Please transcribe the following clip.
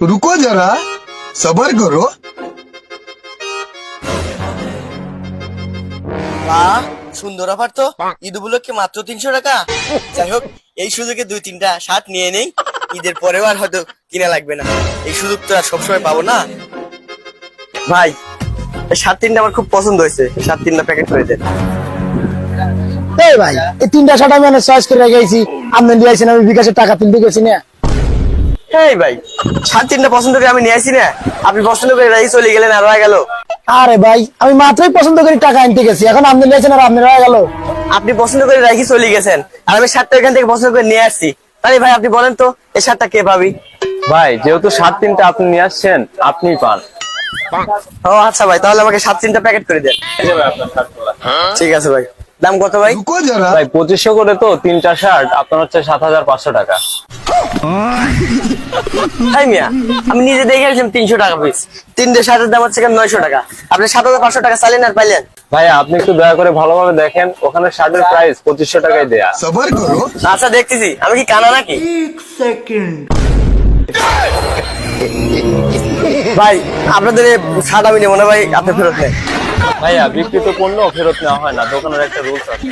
रुको जरा सबर करो। বাহ, সুন্দর অফার তো। ঈদ উপলক্ষে মাত্র 300 টাকা। যাই হোক, এই সুযোগে 2-3টা শার্ট নিয়ে নেই, ঈদের পরেও আর হয়তো কিনা লাগবে না। এই সুযোগ তো আর সবসময় পাবো না। ভাই, এই শার্ট 3টা আমার খুব পছন্দ হয়েছে, শার্ট 3টা প্যাকেট করে দেন। এই ভাই, এই 3টা শার্ট আমি চয়েস করে রেখেছি, আপনি নিয়ে আসেন, আমি বিকাশের টাকা তুলতে গেছি না। এই ভাই, শার্ট 3টা পছন্দ করে আমি নিয়ে আসি না, আপনি পছন্দ করে রাখি চলে গেলেন আর হয়ে গেল। আরে ভাই, আমি মাত্রই পছন্দ করে টাকা আনতে গেছি, এখন আপনি নিয়েছেন আর আপনি রয়ে গেল। আপনি পছন্দ করে রাখি চলে গেছেন আর আমি শার্টটা এখান থেকে পছন্দ করে নিয়ে আসছি। তাহলে ভাই আপনি বলেন তো, এই শার্টটা কে পাবি? ভাই, যেহেতু শার্ট 3টা আপনি নিয়ে আসছেন, আপনিই পান। ও আচ্ছা ভাই, তাহলে আমাকে শার্ট 3টা প্যাকেট করে দেন। এই যে ভাই আপনার শার্টগুলো। ঠিক আছে ভাই, দাম কত ভাই? रुको जरा ভাই 2500 করে তো 3টা শার্ট, আপনার হচ্ছে 7500 টাকা। হাই মিয়া, আমি নিজে দেখে আসলাম 300 টাকা পিস, 3টে শার্টের দাম হচ্ছে 900 টাকা। আপনি 7500 টাকা চাইলেন আর পাইলেন? ভাই, আপনি একটু দয়া করে ভালোভাবে দেখেন, ওখানে শার্টের প্রাইস 2500 টাকাই দেয়া। सबर करो। আচ্ছা দেখতেছি, আমি কি কানা নাকি? ভাই, আপনাদের এই শার্ট আমি নেবো না ভাই, আপনি ফেরত নেন। ভাইয়া, বিক্রিত পণ্য ফেরত নেওয়া হয় না, দোকানের একটা রুলস আছে।